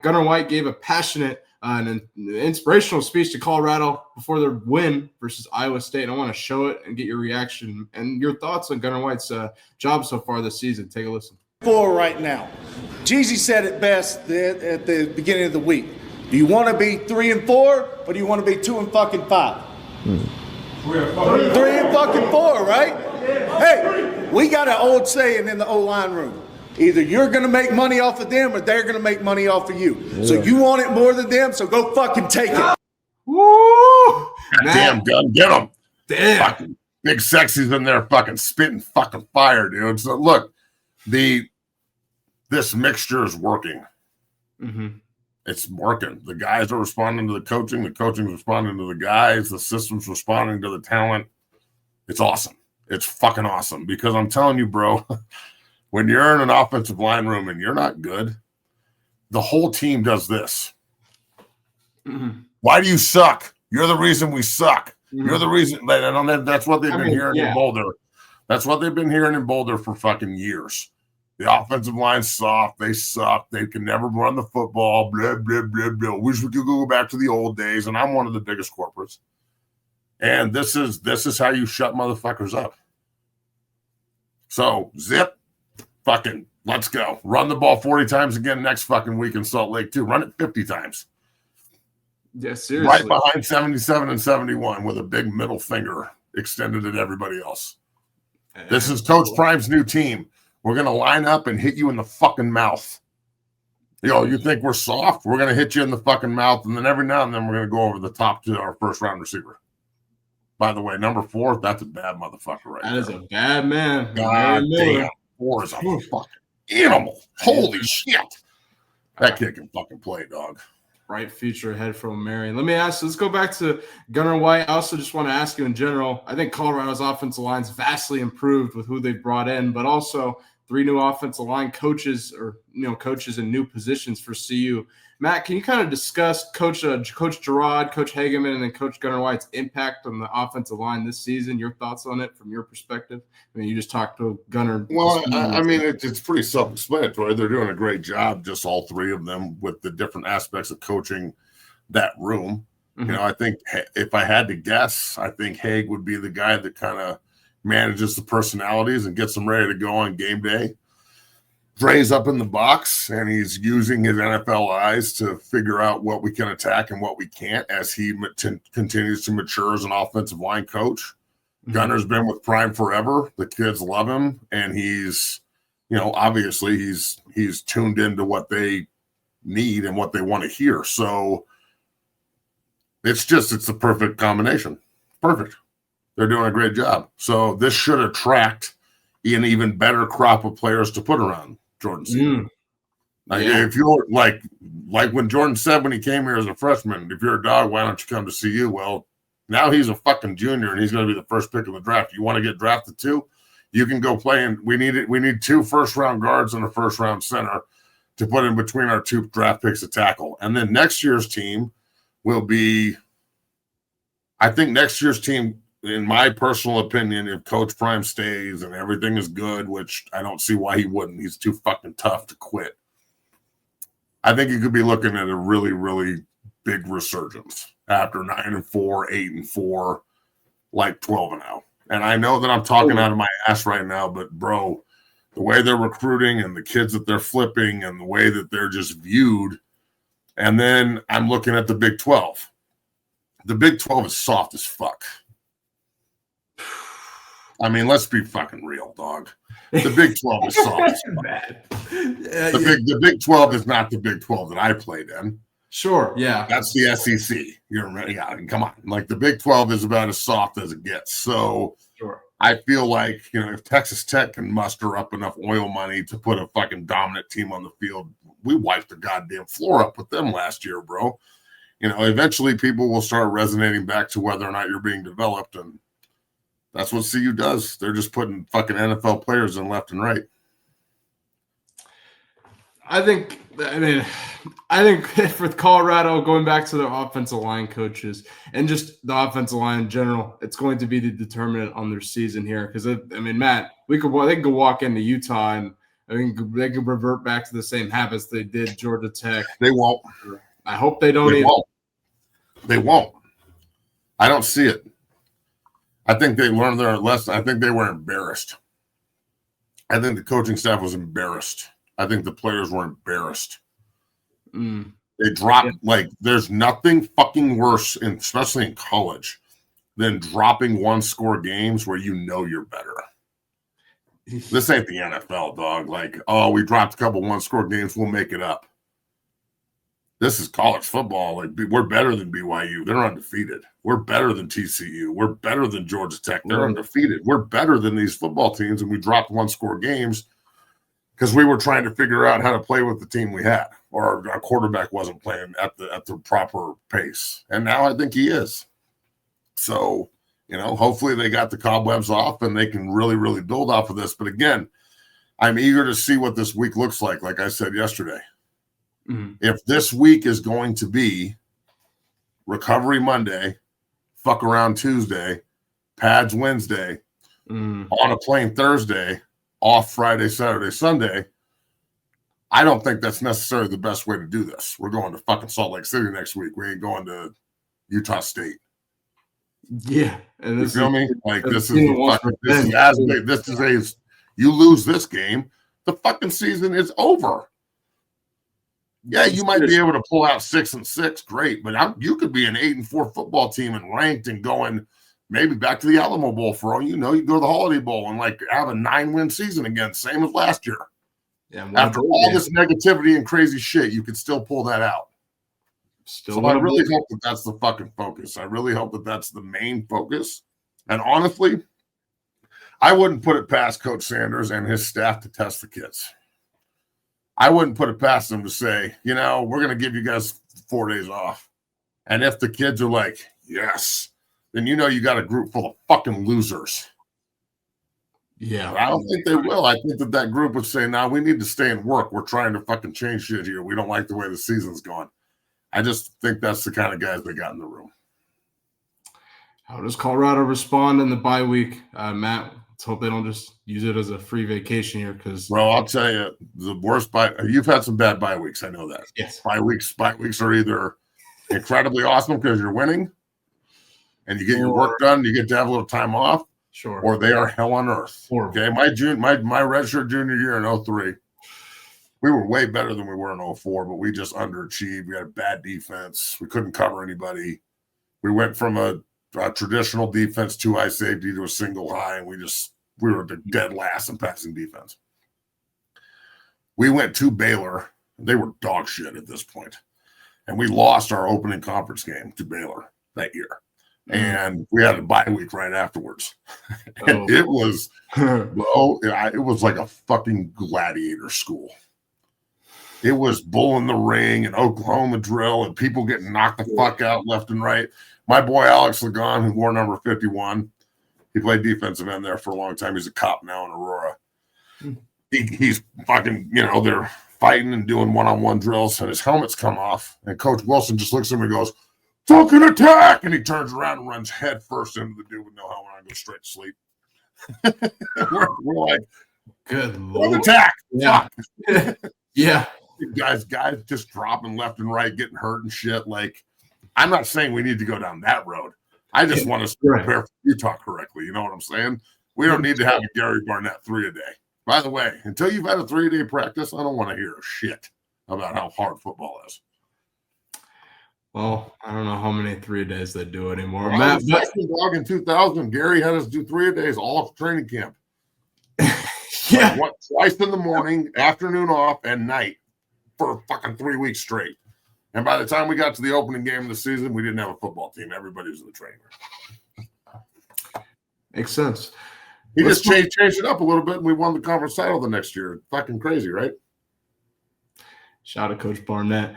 Gunnar White gave a passionate and an inspirational speech to Colorado before their win versus Iowa State. And I want to show it and get your reaction and your thoughts on Gunnar White's job so far this season. Take a listen. Right now, Jeezy said it best at the beginning of the week. Do you want to be 3-4, or do you want to be 2-5? 3-4, right? Hey, we got an old saying in the O-line room. Either you're going to make money off of them or they're going to make money off of you. Yeah. So you want it more than them, so go fucking take it. Woo! Damn, Gun, get them. Damn. Fucking Big Sexy's in there fucking spitting fucking fire, dude. So look, this mixture is working. Mm-hmm. It's working. The guys are responding to the coaching's responding to the guys, the system's responding to the talent. It's awesome. It's fucking awesome because I'm telling you, bro, when you're in an offensive line room and you're not good, the whole team does this. Mm-hmm. Why do you suck? You're the reason we suck. Mm-hmm. You're the reason. That's what they've been hearing in Boulder. That's what they've been hearing in Boulder for fucking years. The offensive line's soft. They suck. They can never run the football. Blah, blah, blah, blah. Wish we could go back to the old days. And I'm one of the biggest corporates. And this is how you shut motherfuckers up. So, zip. Fucking, let's go. Run the ball 40 times again next fucking week in Salt Lake, too. Run it 50 times. Yeah, seriously. Right behind 77 and 71 with a big middle finger extended at everybody else. This is Coach Prime's new team. We're going to line up and hit you in the fucking mouth. You think we're soft? We're going to hit you in the fucking mouth, and then every now and then we're going to go over the top to our first-round receiver. By the way, number 4, that's a bad motherfucker right there. That is a bad man. God damn. 4 is a fucking animal. Holy shit. That kid can fucking play, dog. Bright future ahead from Marion. Let me ask, let's go back to Gunnar White. I also just want to ask you in general, I think Colorado's offensive line's vastly improved with who they've brought in, but also 3 new offensive line coaches coaches in new positions for CU. Matt, can you kind of discuss Coach Gerard, Coach Hageman, and then Coach Gunnar White's impact on the offensive line this season? Your thoughts on it from your perspective? I mean, you just talked to Gunnar. Well, I mean, it's pretty self-explanatory. They're doing a great job, just all 3 of them, with the different aspects of coaching that room. Mm-hmm. I think if I had to guess, I think Hague would be the guy that kind of manages the personalities and gets them ready to go on game day. Dre's up in the box, and he's using his NFL eyes to figure out what we can attack and what we can't as he continues to mature as an offensive line coach. Mm-hmm. Gunnar's been with Prime forever. The kids love him, and he's, obviously he's tuned into what they need and what they want to hear. So it's the perfect combination. Perfect. They're doing a great job. So this should attract an even better crop of players to put around Jordan Seaman. If you're like when Jordan said when he came here as a freshman, if you're a dog, why don't you come to CU? Well, now he's a fucking junior and he's going to be the first pick of the draft. You want to get drafted too? You can go play, and we need 2 first-round guards and a first-round center to put in between our 2 draft picks to tackle. And then next year's team will be, I think next year's team, in my personal opinion, if Coach Prime stays and everything is good, which I don't see why he wouldn't, he's too fucking tough to quit. I think you could be looking at a really, really big resurgence after 9-4, 8-4, like 12-0. And I know that I'm talking out of my ass right now, but bro, the way they're recruiting and the kids that they're flipping and the way that they're just viewed. And then I'm looking at the Big 12. The Big 12 is soft as fuck. I mean, let's be fucking real, dog. The Big 12 is soft. The Big 12 is not the Big 12 that I played in. Sure, yeah. That's the SEC. Come on. Like, the Big 12 is about as soft as it gets. So sure. I feel like, if Texas Tech can muster up enough oil money to put a fucking dominant team on the field, we wiped the goddamn floor up with them last year, bro. Eventually people will start resonating back to whether or not you're being developed, and that's what CU does. They're just putting fucking NFL players in left and right. I think with Colorado, going back to their offensive line coaches and just the offensive line in general, it's going to be the determinant on their season here. Because Matt, they could go walk into Utah and I think they could revert back to the same habits they did Georgia Tech. They won't. I hope they don't. They won't. I don't see it. I think they learned their lesson. I think they were embarrassed. I think the coaching staff was embarrassed. I think the players were embarrassed. They dropped, there's nothing fucking worse, especially in college, than dropping one-score games where you know you're better. This ain't the NFL, dog. We dropped a couple one-score games, we'll make it up. This is college football. We're better than BYU. They're undefeated. We're better than TCU. We're better than Georgia Tech. They're undefeated. We're better than these football teams, and we dropped one-score games because we were trying to figure out how to play with the team we had, or our quarterback wasn't playing at the proper pace. And now I think he is. So, hopefully they got the cobwebs off and they can really, really build off of this. But again, I'm eager to see what this week looks like I said yesterday. If this week is going to be recovery Monday, fuck around Tuesday, pads Wednesday, on a plane Thursday, off Friday, Saturday, Sunday, I don't think that's necessarily the best way to do this. We're going to fucking Salt Lake City next week. We ain't going to Utah State. Yeah. And you feel me? You lose this game, the fucking season is over. Yeah, you might be able to pull out 6-6, great, but you could be an 8-4 football team and ranked and going maybe back to the Alamo Bowl for all you know. You go to the Holiday Bowl and have a 9-win season again, same as last year. Yeah, after all this negativity and crazy shit, you could still pull that out. So I really hope that that's the fucking focus. I really hope that that's the main focus. And honestly, I wouldn't put it past Coach Sanders and his staff to test the kids. I wouldn't put it past them to say, we're going to give you guys 4 days off. And if the kids are like, yes, then you got a group full of fucking losers. Yeah. But I don't think they will. I think that group would say, no, we need to stay and work. We're trying to fucking change shit here. We don't like the way the season's gone. I just think that's the kind of guys they got in the room. How does Colorado respond in the bye week, Matt? Let's hope they don't just use it as a free vacation here. Bro, I'll tell you, the worst bye. You've had some bad bye weeks. I know that. Yes. Bye weeks are either incredibly awesome because you're winning, and you get your work done. You get to have a little time off. Sure. Or they are hell on earth. Okay, my redshirt junior year in 2003, we were way better than we were in 2004, but we just underachieved. We had a bad defense. We couldn't cover anybody. We went from a traditional defense, 2 high safety to a single high, and we were the dead last in passing defense. We went to Baylor. They were dog shit at this point, and we lost our opening conference game to Baylor that year. And we had a bye week right afterwards. And it was it was like a fucking gladiator school. It was bull in the ring and Oklahoma drill and people getting knocked the fuck out left and right. My boy Alex Lagon, who wore number 51, he played defensive end there for a long time. He's a cop now in Aurora. He's fucking, they're fighting and doing one-on-one drills, and his helmets come off. And Coach Wilson just looks at him and goes, fucking attack! And he turns around and runs head first into the dude with no helmet and goes straight to sleep. we're like, good Lord. Attack! Yeah. Yeah. Guys just dropping left and right, getting hurt and shit. I'm not saying we need to go down that road. I just want us to prepare for Utah correctly. You know what I'm saying? We don't need to have a Gary Barnett 3 a day. By the way, until you've had a 3-day practice, I don't want to hear a shit about how hard football is. Well, I don't know how many 3 days they do anymore. Well, Matt, dog in 2000, Gary had us do 3 days all of training camp. Yeah. Twice in the morning, afternoon off, and night for fucking 3 weeks straight. And by the time we got to the opening game of the season, we didn't have a football team. Everybody was in the training room. Makes sense. He just changed it up a little bit, and we won the conference title the next year. Fucking crazy, right? Shout out to Coach Barnett.